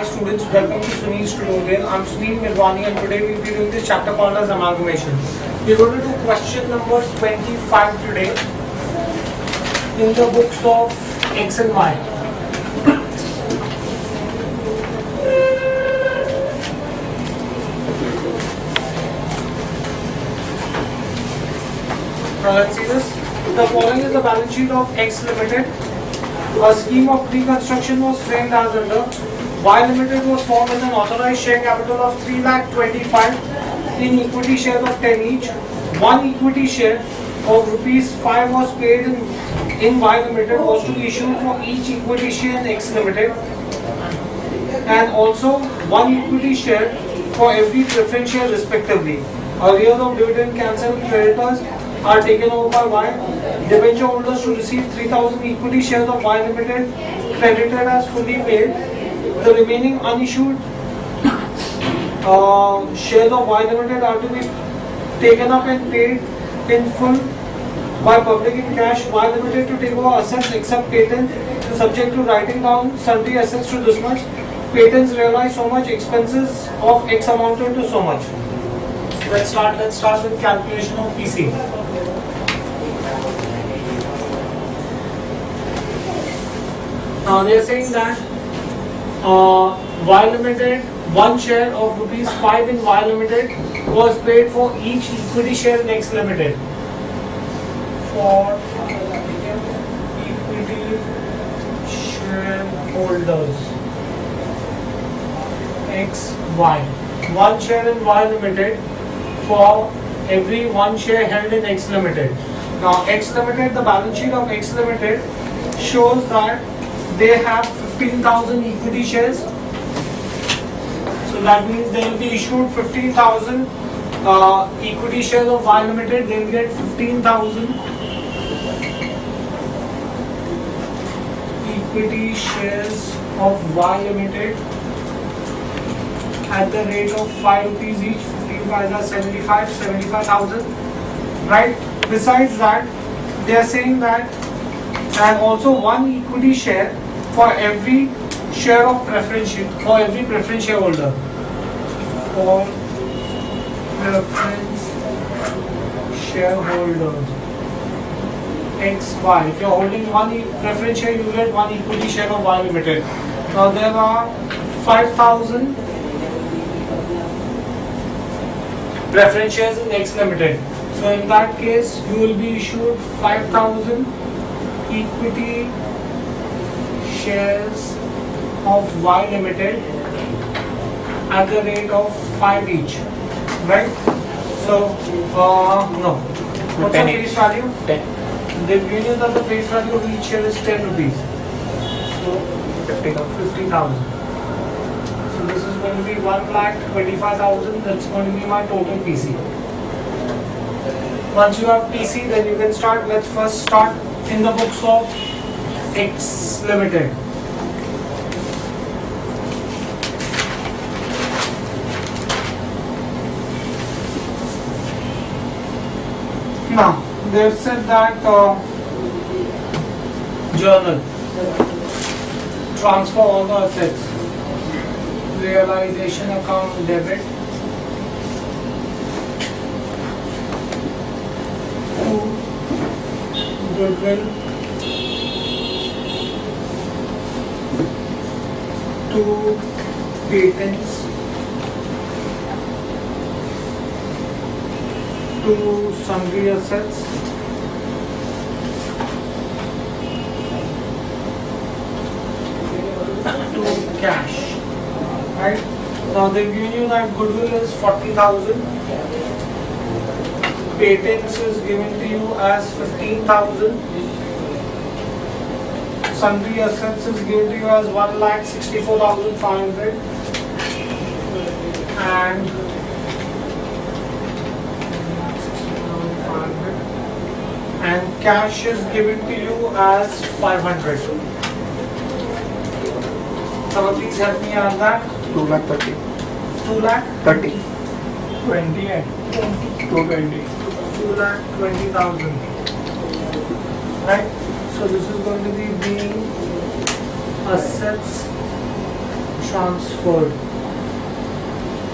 Students, welcome to Sunil's tutorial. I'm Sunil Mirwani and today we'll be doing this chapter called as amalgamation. We're going to do question number 25 today in the books of X and Y. Now let's see this. The following is the balance sheet of X Limited. A scheme of reconstruction was framed as under. Y Limited was formed with an authorized share capital of 3,25,000 in equity shares of 10 each. One equity share of ₹5 was paid in Y Limited was to be issued for each equity share in X Limited, and also one equity share for every preference share respectively. Arrears of dividend cancelled creditors are taken over by Y. Debenture holders to receive 3,000 equity shares of Y Limited credited as fully paid. The remaining unissued shares of Y Limited are to be taken up and paid in full by public in cash. Y Limited to take over assets except patent, subject to writing down sundry assets to this much. Patents realize so much, expenses of X amounted to so much. Let's start with calculation of PC. Now they are saying that Y Limited, one share of ₹5 in Y Limited was paid for each equity share in X Limited. For equity shareholders X, Y. One share in Y Limited for every one share held in X Limited. Now X Limited, the balance sheet of X Limited shows that they have 15,000 equity shares. So that means they will be issued 15,000 equity shares of Y Limited. They will get 15,000 equity shares of Y Limited at the rate of ₹5 each. 15 5 75,000. Right? Besides that, they are saying that, and also one equity share for every share of preference, for every preference shareholder. For preference shareholders X, Y. If you are holding one preference share, you get one equity share of Y Limited. Now there are 5,000 preference shares in X Limited. So in that case, you will be issued 5,000 equity shares of Y Limited at the rate of 5 each, right? So, no. What's the face value? 10. The union of the face value of each share is ₹10. So, 50,000. So this is going to be 1,25,000. That's going to be my total PC. Once you have PC, then you can start. Let's first start in the books of X Limited. Now, they've said that journal, transfer all the assets, realization account debit to goodwill to patents to sundry assets to cash. Right? Now they've given you that goodwill is 40,000. Patents is given to you as 15,000. Sundry assets is given to you as 1,64,500, and cash is given to you as 500. Someone please help me on that. 2,30,000. 2,30,000. 20 and 220. 2,20,000. Right? So this is going to be being assets transferred.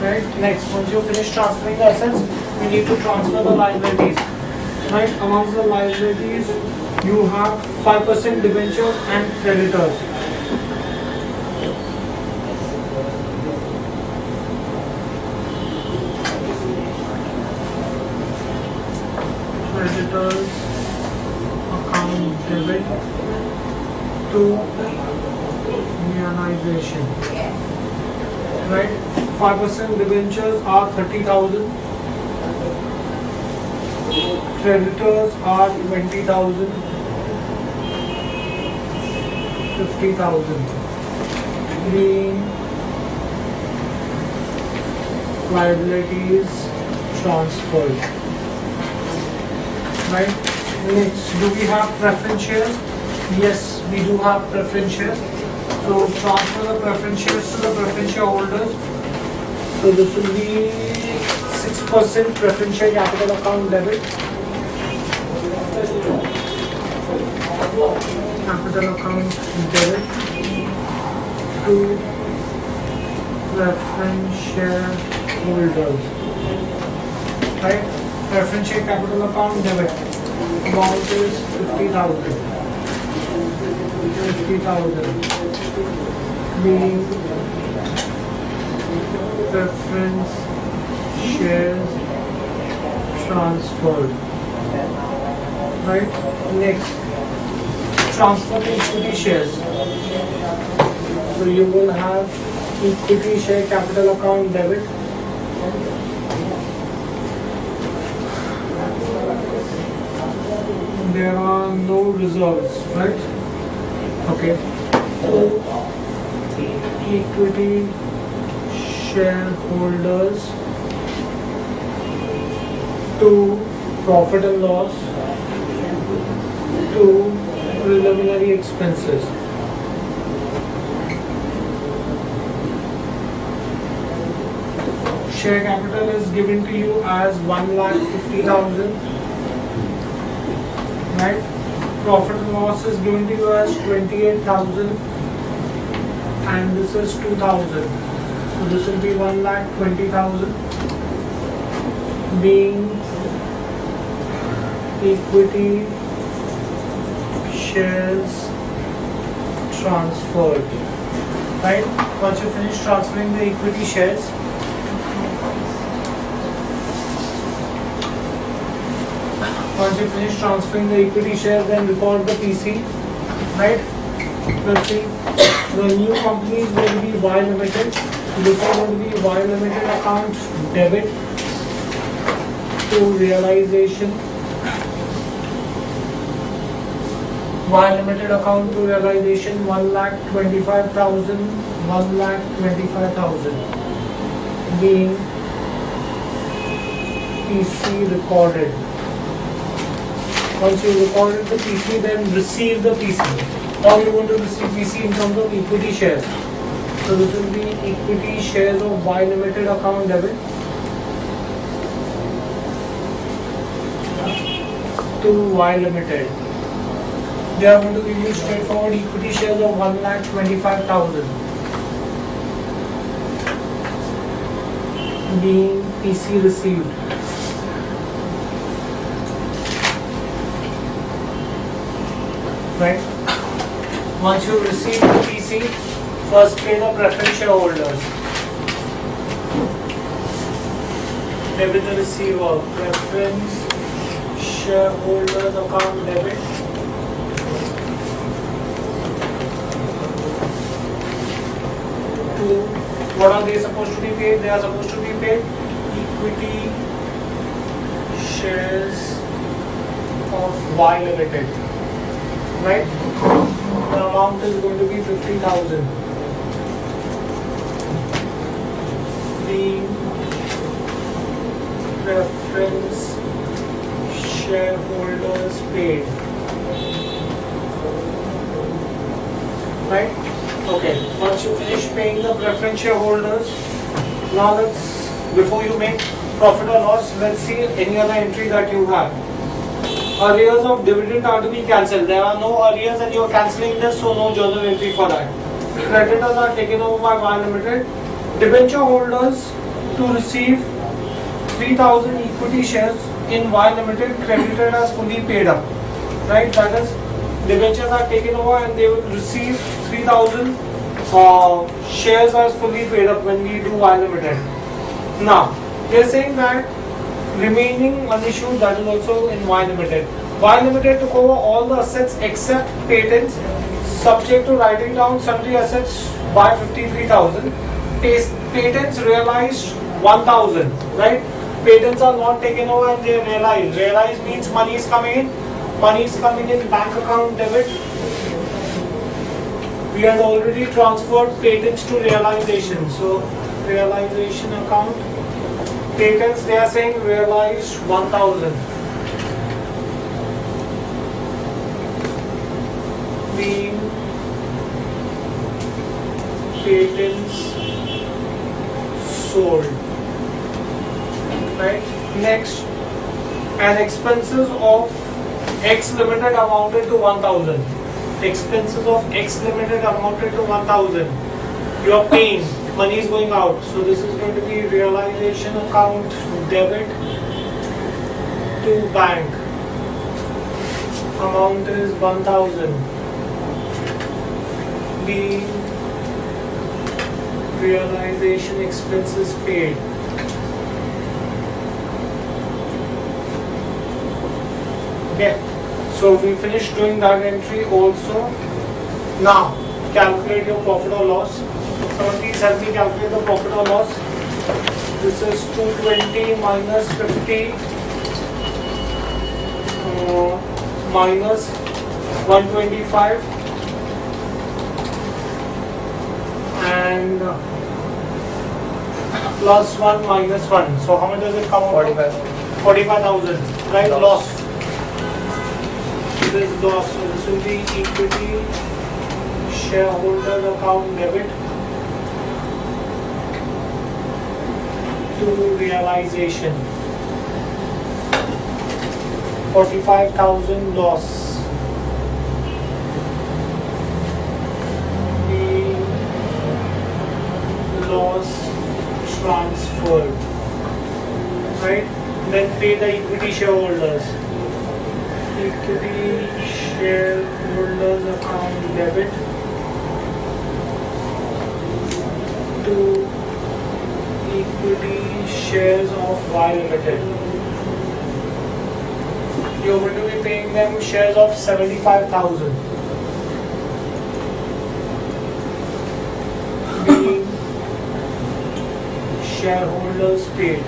Right. Next, once you finish transferring the assets, we need to transfer the liabilities. Right. Amongst the liabilities, you have 5% debentures and creditors. Creditors account debit to realization. Right? 5% debentures are 30,000. Creditors are 20,000. 50,000. Being liabilities transferred. Right? Next, do we have preference shares? Yes, we do have preference shares. So transfer the preference shares to the preference shareholders. So this will be 6% preference share capital account debit. Capital account debit to preference shareholders. Right? Preference share capital account debit. Amount is 50,000. 50,000 being preference shares transferred. Right? Next, transfer the equity shares. So you will have equity share capital account debit. There are no reserves, right? Okay. So equity shareholders to profit and loss to preliminary expenses. Share capital is given to you as 1,50,000. Right? Profit and loss is given to you as 28,000 and this is 2,000. So this will be 1,20,000 being equity shares transferred. Right? Once you finish transferring the equity shares, then record the PC, right? Let's see. The new company is going to be Y Limited. This is going to be Y Limited account debit to realization. Y Limited account to realization 1,25,000. 1,25,000 being PC recorded. Once you recorded the PC, then receive the PC. How you want to receive PC in terms of equity shares? So this will be equity shares of Y Limited account debit to Y Limited. They are going to give you straightforward equity shares of 1,25,000 being PC received. Right? Once you receive the PC, first pay the preference shareholders. Debit the receiver. Preference shareholders account debit to, what are they supposed to be paid? They are supposed to be paid equity shares of Y Limited. Right? The amount is going to be 50,000. The preference shareholders paid. Right? Okay. Once you finish paying the preference shareholders, now let's, before you make profit or loss, let's see any other entry that you have. Arrears of dividend are to be cancelled. There are no arrears and you are cancelling this, so no journal entry for that. creditors are taken over by Y Limited. Debenture holders to receive 3,000 equity shares in Y Limited credited as fully paid up. Right? That is, debentures are taken over and they will receive 3,000 shares as fully paid up when we do Y Limited. Now, they are saying that remaining unissued, that is also in Y Limited. Y Limited took over all the assets except patents, subject to writing down sundry assets by 53,000. Patents realized 1,000, right? Patents are not taken over and they realized. Realized means money is coming in. Money is coming in bank account debit. We had already transferred patents to realization. So realization account. Patents, they are saying realized 1,000. Being patents sold. Right? Next, and expenses of X Limited amounted to 1,000. Expenses of X Limited amounted to 1,000. You are paying, money is going out. So this is going to be realization account debit to bank. Amount is 1,000. Being realization expenses paid. Okay, so we finished doing that entry also. Now, calculate your profit or loss. So please help me calculate the profit or loss. This is 220 minus 50 minus 125 and plus 1 minus 1. So how much does it come out? 45,000. 45,000, right? Loss. This is loss. So this will be equity shareholders account debit to realization. 45,000 loss. Loss transferred, right? Then pay the equity shareholders. Equity shareholders account debit to equity shares of Y Limited. You're going to be paying them shares of 75,000. Being shareholders paid.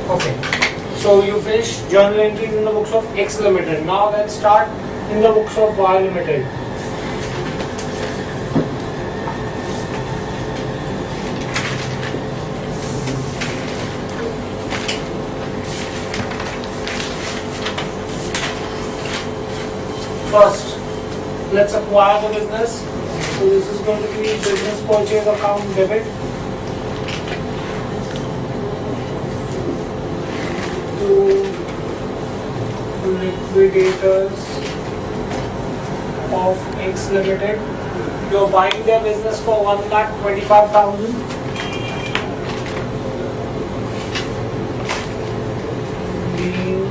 Okay, so you finished journal entries in the books of X Limited. Now let's start in the books of Y Limited. First, let's acquire the business. So this is going to be business purchase account debit to liquidators of X Limited. You're buying their business for 1,25,000. Being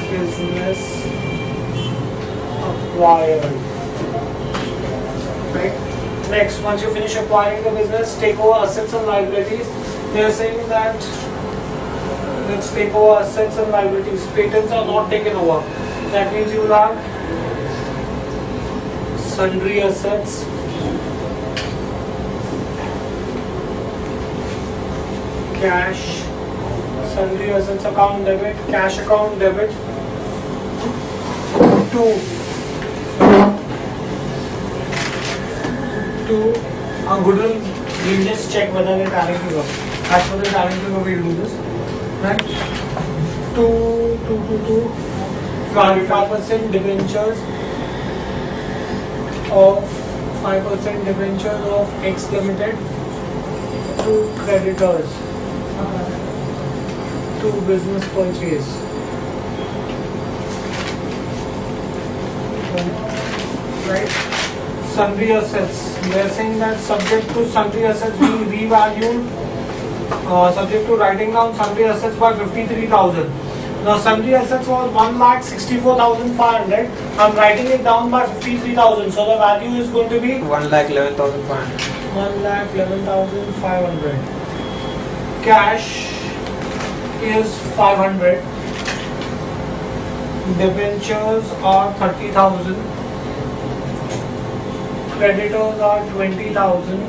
business acquired. Right? Next, once you finish acquiring the business, take over assets and liabilities. They are saying that let's take over assets and liabilities. Patents are not taken over. That means you will have sundry assets, cash, sundry assets account debit, cash account debit to goodwill. We'll just check whether they're tallying to go. As per the tallying to go, we'll do this. Right? 5% debentures of 5% debentures of X Limited to creditors to business purchase. right? Sundry assets. They are saying that subject to sundry assets being revalued, subject to writing down sundry assets by 53,000. Now sundry assets was 1,64,500. I'm writing it down by 53,000. So the value is going to be 1,11,500. 1,11,500. Cash is 500. Debentures are 30,000. Creditors are 20,000.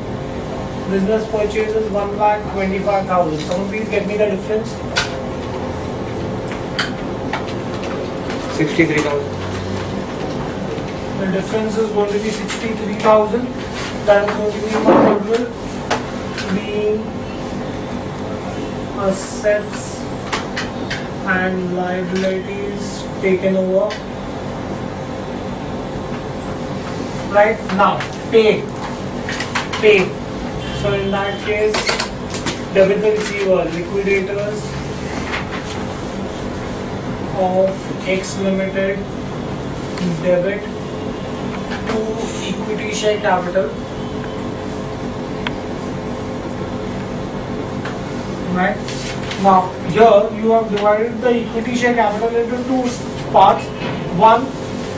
Business purchase is 1,25,000. Someone please get me the difference. 63,000. The difference is going to be 63,000. That is going to be my goodwill being assets and liabilities taken over. Right now, pay. So in that case, debit the receiver, liquidators of X Limited, debit to equity share capital. Right now, here you have divided the equity share capital into two parts. One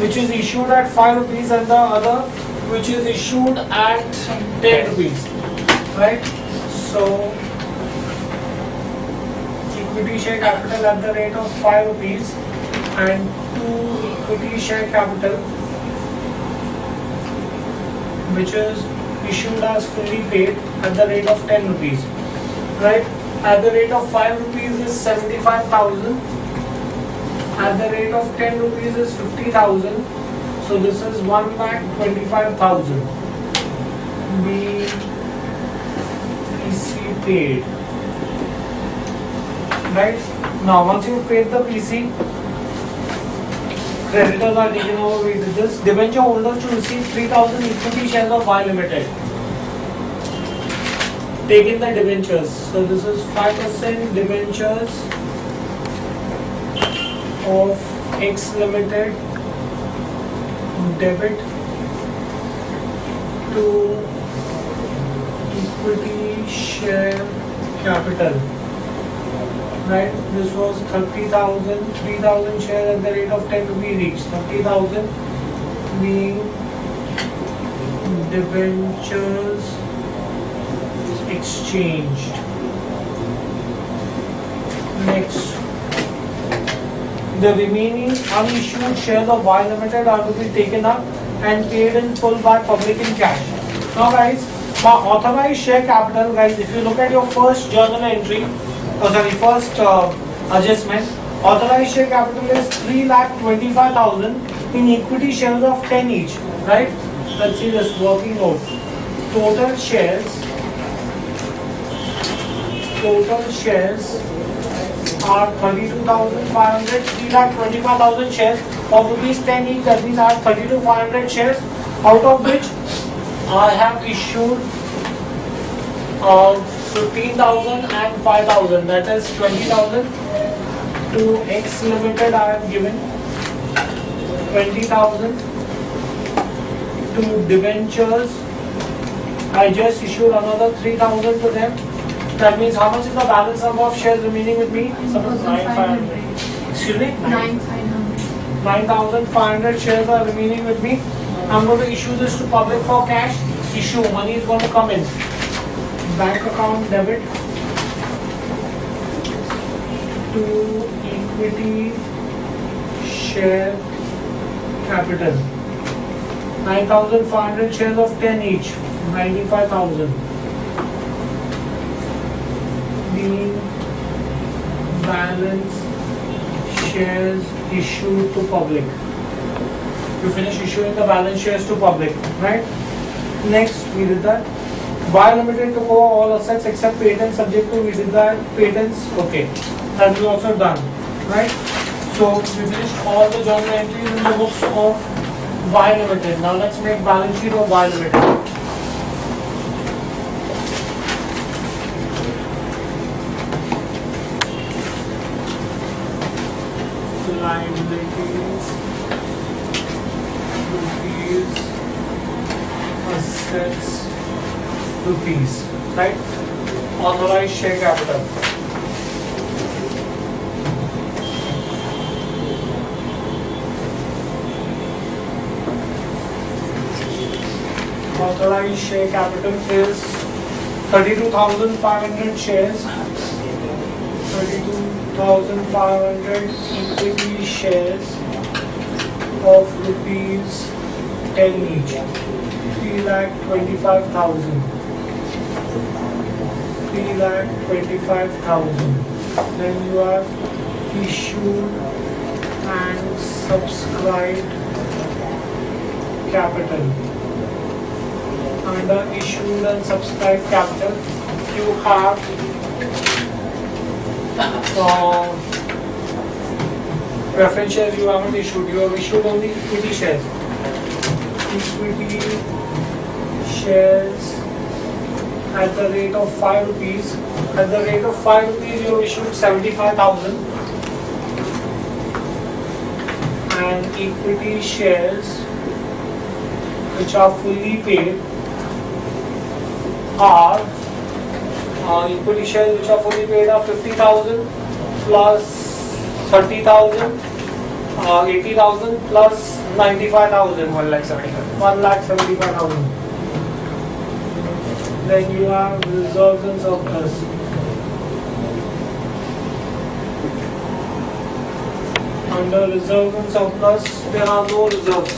which is issued at 5 rupees and the other which is issued at 10 rupees. Right? So, equity share capital at the rate of 5 rupees and 2 equity share capital which is issued as fully paid at the rate of 10 rupees. Right? At the rate of 5 rupees is 75,000. At the rate of 10 rupees is 50,000. So this is 1,25,000. PC paid. Right? Now once you paid the PC, creditors are taken over with this. Debenture holders to receive 3,000 equity shares of Y Limited. Take in the debentures. So this is 5% debentures of X Limited, debit to equity share capital. Right? This was 30,000, 3,000 shares at the rate of 10 rupees each. 30,000 being debentures exchanged. Next, the remaining unissued shares of Y Limited are to be taken up and paid in full by public in cash. Now guys, my authorized share capital, guys, if you look at your first journal entry, first adjustment, authorized share capital is 3,25,000 in equity shares of 10 each, right? Let's see this working out. Total shares are 32,500, 3,25,000 shares of rupees 10 each. That means I have 32,500 shares, out of which I have issued 15,000 and 5,000. That is 20,000 to X Limited. I have given 20,000 to debentures. I just issued another 3,000 to them. That means how much is the balance number of shares remaining with me? 9,500. Excuse me? 9,500 shares are remaining with me. I'm going to issue this to public for cash. Issue. Money is going to come in. Bank account debit to equity share capital. 9,500 shares of 10 each. 95,000. The balance shares issued to public. You finish issuing the balance shares to public, right? Next, we did that. Y Limited took over all assets except patents, subject to, we did that. Patents, okay. That is also done, right? So, we finished all the journal entries in the books of Y Limited. Now, let's make balance sheet of Y Limited. Liabilities rupees, assets, rupees, right? Authorized share capital. Authorized share capital is 32,500 shares, 32,500 equity shares of rupees 10 each, 3,25,000. 3,25,000. Then you have issued and subscribed capital. Under issued and subscribed capital, you have preference shares you haven't issued. You have issued only equity shares. Equity shares at the rate of 5 rupees. At the rate of 5 rupees, you have issued 75,000. And equity shares which are fully paid are equity shares which are fully paid are 50,000 plus 30,000, 80,000 plus 95,000. 1,75,000. Then you have reserves and surplus. Under reserves and surplus, there are no reserves.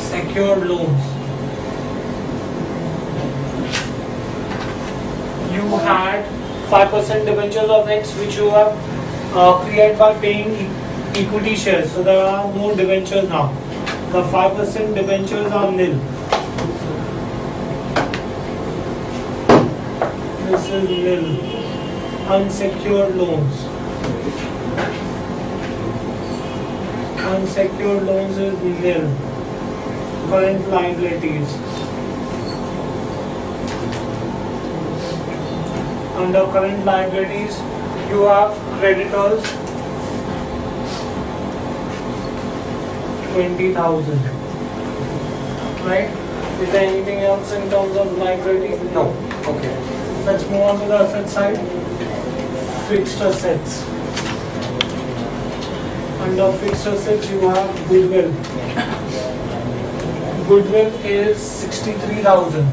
Secured loans. You had 5% debentures of X which you have created by paying equity shares. So there are no debentures now. The 5% debentures are nil. This is nil. Unsecured loans. Unsecured loans is nil. Current liabilities. Under current liabilities, you have creditors 20,000. Right? Is there anything else in terms of liability? No. Okay. Let's move on to the asset side. Fixed assets. Under fixed assets, you have goodwill. Goodwill is 63,000.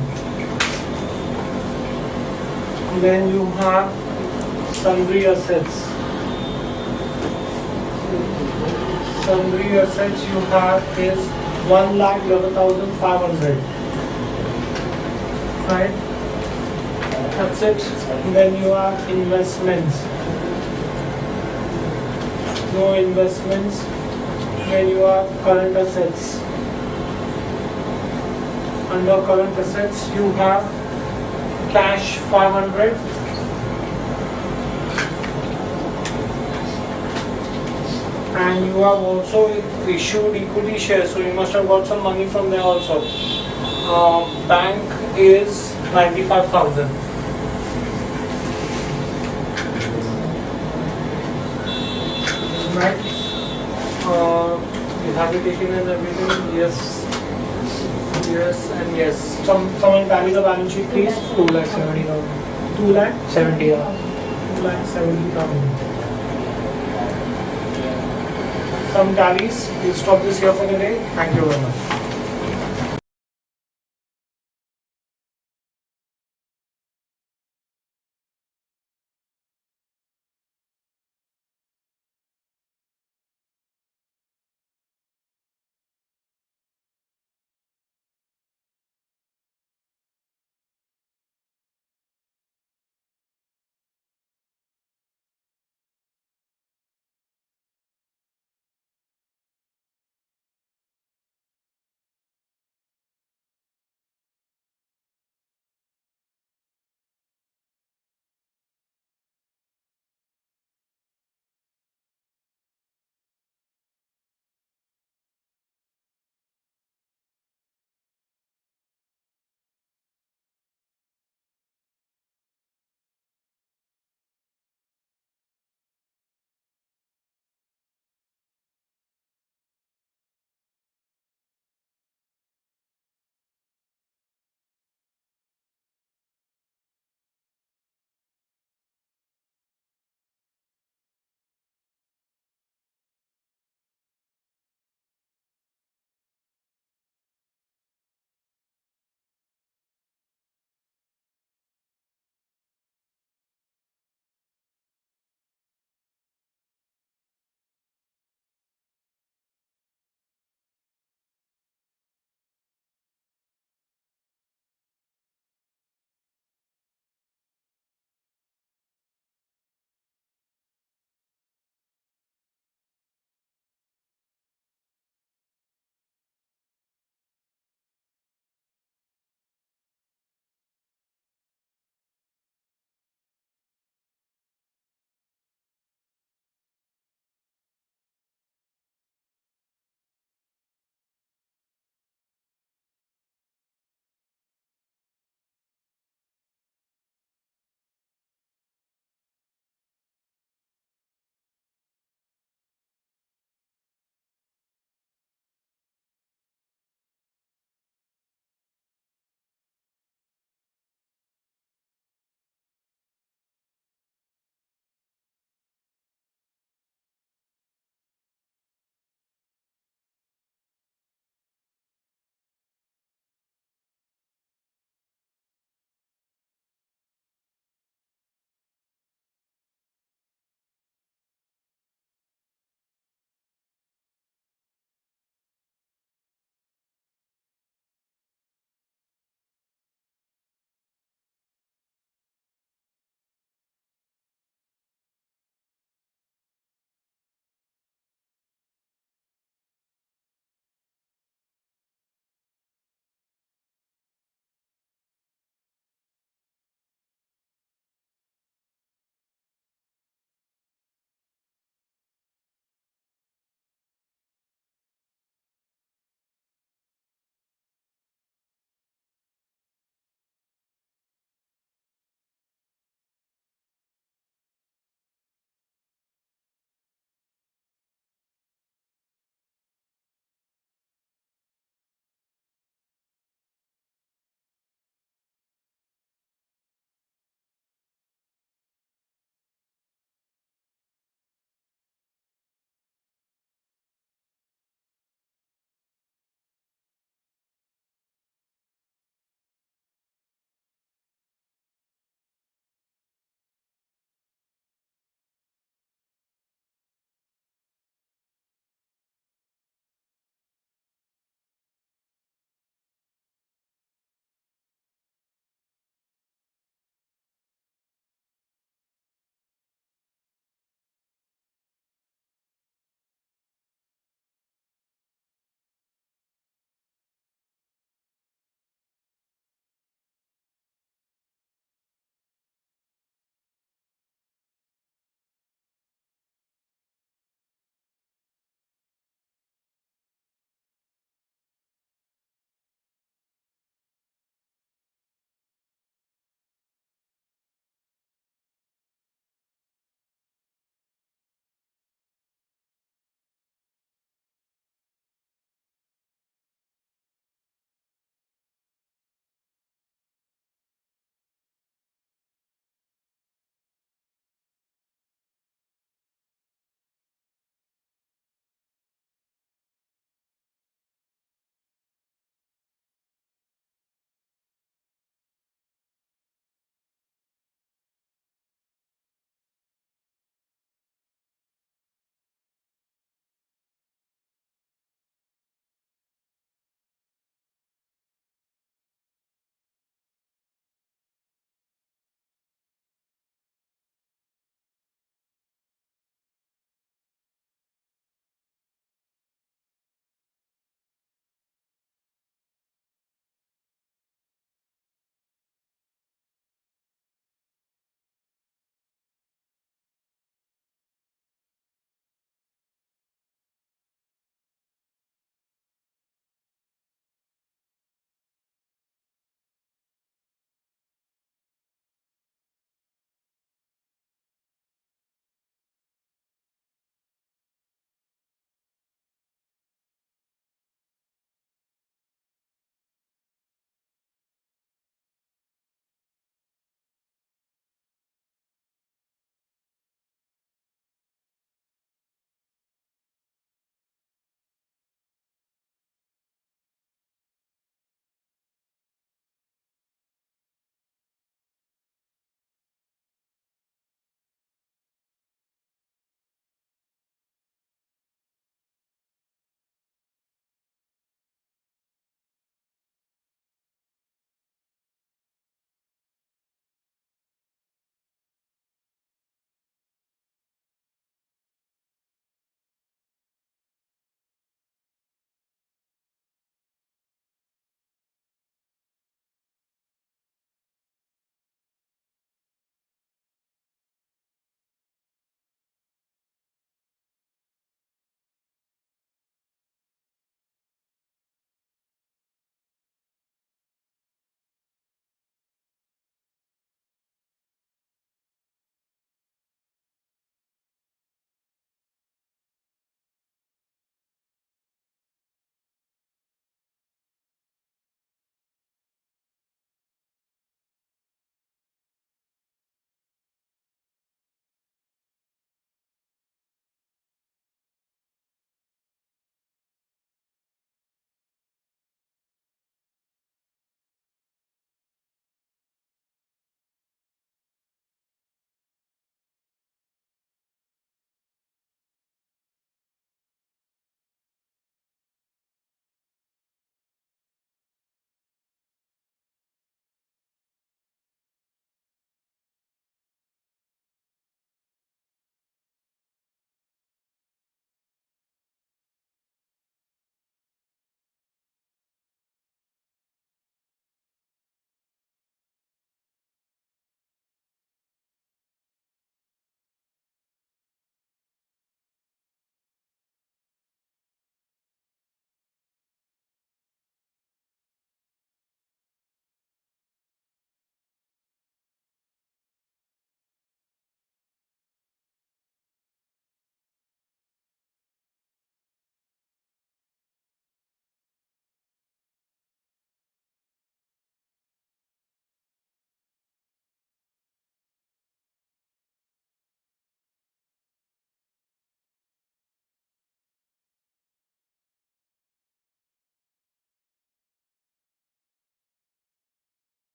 Then you have sundry assets. Sundry assets you have is 1,11,500. Right? That's it. Then you have investments. No investments. Then you have current assets. Under current assets you have cash 500. And you have also issued equity shares, so you must have got some money from there also. Bank is 95,000. Right? Have you taken in everything? Yes. Yes and yes. Someone tally the balance sheet, please. 2,70,000. 2,70,000. 2,70,000. Some tallies. We'll stop this here for the day. Thank you very much.